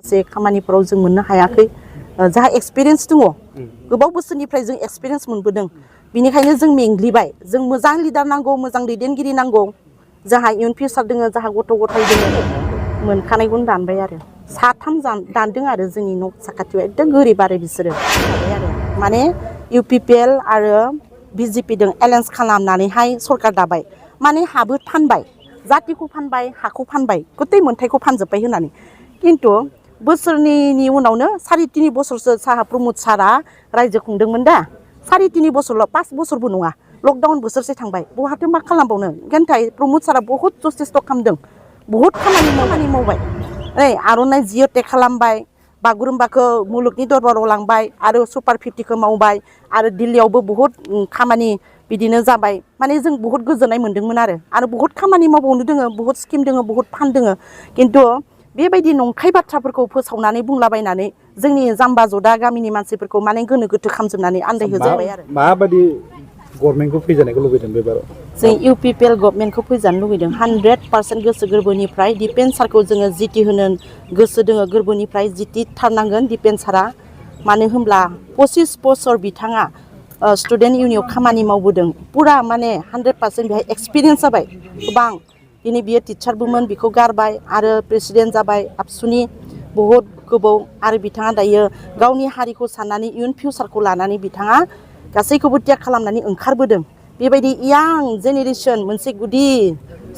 माखासे खामानिफोराव जों मोननो हायाखै जाहा एक्सपिरियेन्स दङ गोबाव बोसोरनिफ्राय जों एक्सपिरियेन्स मोनबोदों बिनिखायनो जों मेंग्लिबाय जों मोजां लिडार नांगौ मोजां दैदेनगिरि नांगौ जाहा इयुन फिउचार दोङो जाहा गथ' गथाय दोङो मोनखानायखौनो दानबाय आरो साथाम दानदों आरो जोंनि न' साखाथियाव एकदम गोरिब आरो बिसोरो आरो माने UPPL आरो BJP जों एलायन्स खालामनानैहाय सरकार दाबाय माने हाबो फानबाय जातिखौ फानबाय हाखौ फानबाय गथै मोनथायखौ फानजोब्बाय होननानै खिन्थु बोसोरनैनि उनावनो 3.5 बोसोरसो साहा प्रमद सारा रायजो खुंदोंमोन दा 3.5 बोसोरल' 5 बोसोरबो नङा लकडाउन बोसोरसे थांबाय बहाथो मा खालामबावनो ओंखायनो प्रमद सारा बहुत जस्टिस खालामदों बहुत खामानि मावबाय ओइ आर'नाइ जिअ'टेक खालामबाय बागुरुम्बाखौ मुलुगनि दरबाराव लांबाय आरो सुपार 50खौ मावबाय आरो दिल्लीयावबो बहुत खामानि बिदिनो जाबाय माने जों बहुत गोजोननाय मोन्दोंमोन आरो बहुत खामानि मावबावनो दोङो बहुत स्किम दोङो बहुत फान्ड दोङो खिन्थु बेबायदि नंखाय बाथ्राफोरखौ फोसावनानै बुंलाबायनानै जोंनि जाम्बा जदा गामिनि मानसिफोरखौ माने गोनो गोथो खालामजोबनानै आन्दायहोजोब्बाय आरो माबायदि गभर्नमेन्टखौ फैजानायखौ लुबैदों बेबाराव जों UPPL गभर्नमेन्टखौ फैजानो लुबैदों 100% गोसो गोरबोनिफ्राय डिफेन्सारखौ जोङो जिति होनो गोसो दोङो गोरबोनिफ्राय जिति थारनांगोन डिफेन्सारा मानो होनब्ला 25 बोसोर बिथाङा स्टुडेन्ट इउनियन खामानि मावबोदों पुरा माने 100% बेहाय एक्सपिरियेन्स जाबाय गोबां दिनै बियो टिचारबोमोन बिखौ गारबाय आरो प्रेसिडेन्ट जाबाय आबसुनि बहुत गोबाव आरो बिथाङा दायो गावनि हारिखौ साननानै इयुन फिउचारखौ लानानै बिथाङा गासैखौबो त्याग खालामनानै ओंखारबोदों बेबायदि यां जेनेरेसन मोनसे गुदि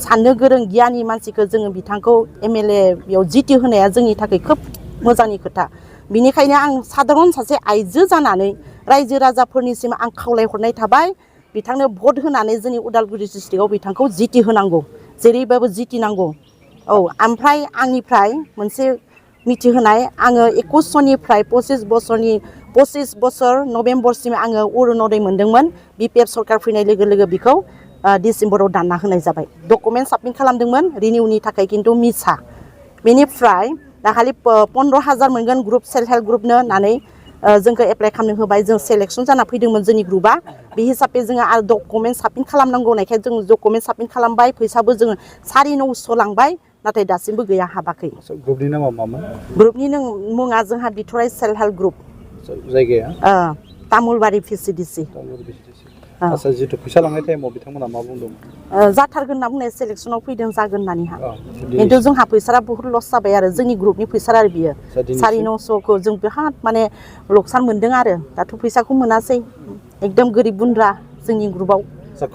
साननो गोरों गियानि मानसिखौ जोङो बिथांखौ MLA बेयाव जिति होनाया जोंनि थाखाय खोब मोजांनि खोथा बिनिखायनो आं साधारन सासे आइजो जानानै रायजो राजाफोरनिसिम आं खावलायहरनाय थाबाय बिथांनो भट होनानै जोंनि उदालगुरि डिस्ट्रिक्टआव बिथांखौ जिति होनांगौ जेरैबाबो जिति नांगौ औ ओमफ्राय आंनिफ्राय मोनसे मिथिहोनाय आङो 21निफ्राय 25 बोसोर नभेम्बरसिम आङो अरुनदय मोन्दोंमोन BPF सरकार फैनाय लोगो लोगो बिखौ डिसेम्बराव दानना होनाय जाबाय डकुमेन्ट साबमिट खालामदोंमोन रिनिउनि थाखाय खिन्थु मिसा बेनिफ्राय दाखालि 15,000 मोनगोन ग्रुप सेल्फ हेल्प ग्रुपनो होननानै जोंखौ एप्लाइ खालामनो होबाय जों सेलेक्सन जाना फैदोंमोन जोंनि ग्रुपआ बे हिसाबै जोङो आरो डकुमेन्ट साबमिट खालामनांगौ होननायखाय जों डकुमेन्ट साबमिट खालामबाय फैसाबो जोङो 950 लांबाय नाथाय दासिमबो गैया हाबाखै ग्रुपनि नामा मामोन ग्रुपनि मुङा जोंहा बिथराइ सेल्फ हेल्प ग्रुप जायगाया तामुलबारि VCDC आচ্ছা जितु फैसा लांनाय टाइमाव बिथांमोना मा बुंदोंमोन जाथारगोन होनना बुंनाय सेलेक्सनाव फैदों जागोन होननानैहा खिन्थु जोंहा फैसारा बहुत लस जाबाय आरो जोंनि ग्रुपनि फैसा आरो बियो 950खौ जों बिराद माने लकसान मोनदों आरो दाथ' फैसाखौ मोनासै एकदम गोरिब गुन्द्रा जोंनि ग्रुपआव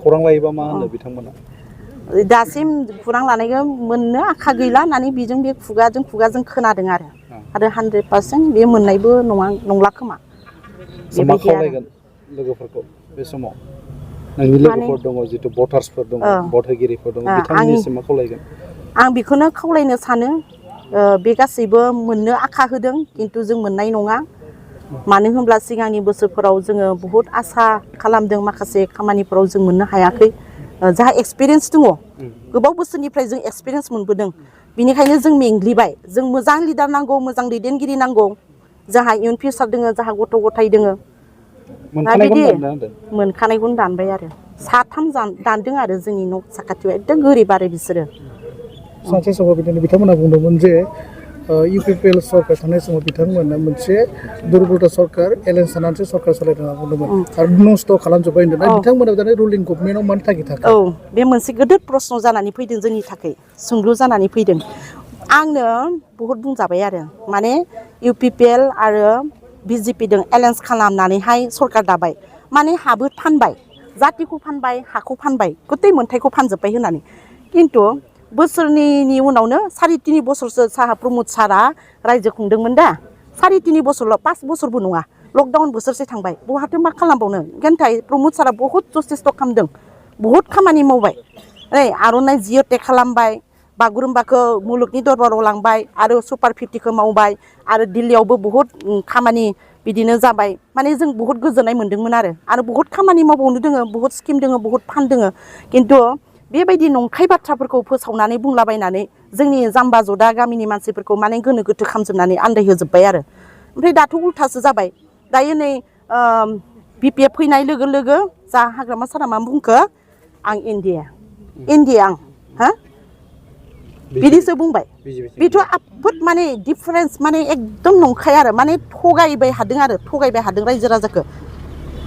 खौरां लायोबा मा होनो बिथांमोना दासिम खौरां लानायखौ मोननो आखा गैला होननानै बेजों बे खुगाजों खोनादों आरो 100% बे मोननायबो नंला खोमा मा खावलायगोन लोगोफोरखौ बे समाव नोंनि लोगोफोर दङ जितु भटार्सफोर दङ भट होगिरिफोर दङ बिथांमोननिसिम मा खावलायगोन आं बेखौनो खावलायनो सानो बे गासैबो मोननो आखा होदों खिन्थु जों मोननाय नङा मानो होनब्ला सिगांनि बोसोरफोराव जोङो बहुत आसा खालामदों माखासे खामानिफोराव जों मोननो हायाखै जाहा एक्सपिरियेन्स दङ गोबाव बोसोरनिफ्राय जों एक्सपिरियेन्स मोनबोदों बिनिखायनो जों मेंग्लिबाय जों मोजां लिडार नांगौ मोजां दैदेनगिरि नांगौ जाहा इयुन फिउचार दोङो जाहा गथ' गथाय दोङो बिदि मोनखानायखौनो दानबाय आरो साथाम दानदों आरो जोंनि न' साखाथियाव एकदम गोरिब आरो बिसोरो सानसे समाव बिदिनो बिथांमोना बुंदोंमोन जे UPPL सरकार थानाय समाव बिथांमोना मोनसे दुर्बलता सरकार एलायन्स सानानैसो सरकार सालायदों होनना बुंदोंमोन आरो नस्थ' खालामजोब्बाय होनदों बिथांमोना दानि रुलिं गभर्नमेन्टआव मानि थाखाय थाखो औ बे मोनसे गिदिर प्रश्न जानानै फैदों जोंनि थाखाय सोंलु जानानै फैदों आंनो बहुद बुंजाबाय आरो माने UPPL आरो BJP जों एलायन्स खालामनानैहाय सरकार दाबाय माने हाबो फानबाय जातिखौ फानबाय हाखौ फानबाय गथै मोनथायखौ फानजोब्बाय होननानै खिन्थु बोसोरनैनि उनावनो 3.5 बोसोरसो साहा प्रमद सारा रायजो खुंदोंमोन दा 3.5 बोसोरल' 5 बोसोरबो नङा लकडाउन बोसोरसे थांबाय बहाथो मा खालामबावनो ओंखायनो प्रमद सारा बहुत जस्टिस खालामदों बहुत खामानि मावबाय ओइ आर'नाइ जिअ'टेक खालामबाय बागुरुम्बाखौ मुलुगनि दरबाराव लांबाय आरो सुपार 50खौ मावबाय आरो दिल्लीयावबो बहुत खामानि बिदिनो जाबाय माने जों बहुत गोजोननाय मोन्दोंमोन आरो बहुत खामानि मावबावनो दोङो बहुत स्किम दोङो बहुत फान्ड दोङो खिन्थु बेबायदि नंखाय बाथ्राफोरखौ फोसावनानै बुंलाबायनानै जोंनि जाम्बा जदा गामिनि मानसिफोरखौ माने गोनो गोथो खालामजोबनानै आन्दायहोजोब्बाय आरो ओमफ्राय दाथ' उल्थासो जाबाय दायो नै BPF फैनाय लोगो लोगो जा हाग्रामा सारा मा बुंखो आं इन्डिया आं हा बिदिसो बुंबाय बेथ' आफोद माने डिफारेन्स माने एकदम नंखाय आरो माने थगायबाय हादों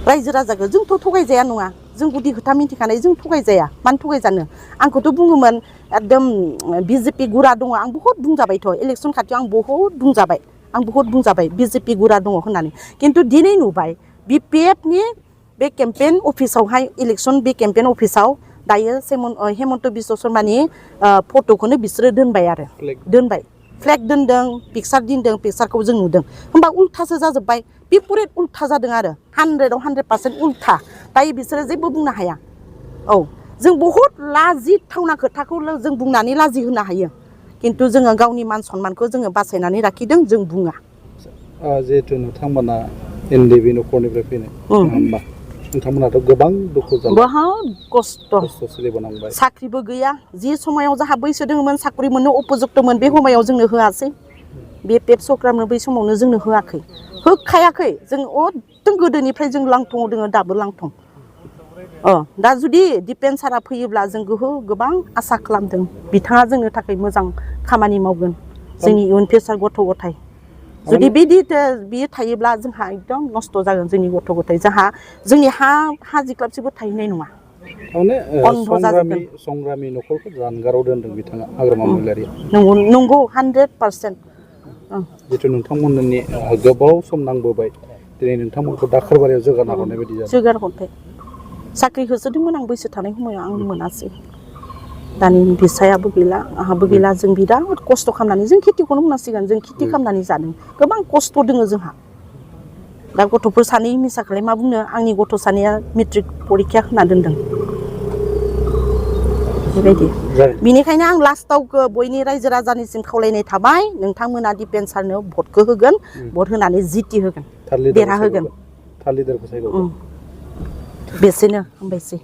रायजो राजाखौ जोंथ' थगायजाया नङा जों गुदि खोथा मिथिखानाय जों थगायजाया मानो थगायजानो आंखौथ' बुङोमोन एकदम बिजेपि गुरा दङ आं बहुद बुंजाबायथ' इलेक्सन खाथियाव आं बहुद बुंजाबाय बिजेपि गुरा दङ होननानै खिन्थु दिनै नुबाय बिपिएफनि बे केम्पेन अफिसावहाय इलेक्सन बे केम्पेन अफिसाव दायो हेमन्त बिश्व शर्मानि फट'खौनो बिसोरो दोनबाय फ्लेग दोनदों पिकचारखौ जों नुदों होमबा उल्थासो जाजोब्बाय बिपरित उल्था जादों आरो 100% उल्था दायो बिसोरो जेबो बुंनो हाया औ जों बहुद लाजिथावना खोथाखौ जों बुंनानै लाजि होनो हायो खिन्थु जोङो गावनि मान सन्मानखौ जोङो बासायनानै लाखिदों जों बुङा जिहेतु नोंथांमोना एनडिबि न'खरनिफ्राय फैनाय होमबा नोंथांमोनाथ' गोबां दुखु जाबाय बहुद खस्थ' सोलिबोनांबाय साख्रिबो गैया जि समायाव जाहा बैसो दोङोमोन साख्रि मोननो उपजुक्तमोन बे समायाव जोंनो होआसै बे पेट सरखारनो बै समावनो जोंनो होखायाखै जों एकदम गोदोनिफ्राय जों लांथंआव दोङो दाबो लांथं दा जुदि दिपेन सारा फैयोब्ला जों गोबां आसा खालामदों बिथाङा जोंनो थाखाय मोजां खामानि मावगोन जोंनि इयुन फिउचार गथ' गथाय जुदि बियो थायोब्ला जोंहा एकदम नस्थ' जागोन जोंनि गथ' गथाय जोंनि हा जिख्लाबसेबो थाहैनाय नङा संग्रामि न'खरखौ जानगाराव दोनदों बिथाङा हाग्रामा महिलारिया नंगौ 100% जिथु नोंथांमोननि गोबाव सम नांबोबाय दिनै नोंथांमोनखौ दाखोरबारियाव जोगारना हरनाय बायदि जोगारहरबाय साख्रि होसोदोंमोन आं बैसो थानाय समायाव आं मोनासै दानि फिसायाबो गैला आंहाबो गैला जों बिराद खस्थ' खालामनानै जों खेथिखौनो बुंनांसिगोन जों खेथि खालामनानै जादों गोबां खस्थ' दोङो जोंहा दा गथ'फोर सानै मिसाखौलाय मा बुंनो आंनि गथ' सानैया मेट्रिक परिखा होना दोनदों बेबायदि बिनिखायनो आं लास्टाव बयनि रायजो राजानिसिम खावलायनाय थाबाय नोंथांमोना दिपेन सारनो भटखौ होगोन भट होनानै जिति होगोन देरहाहोगोन बेसेनो हामबायसै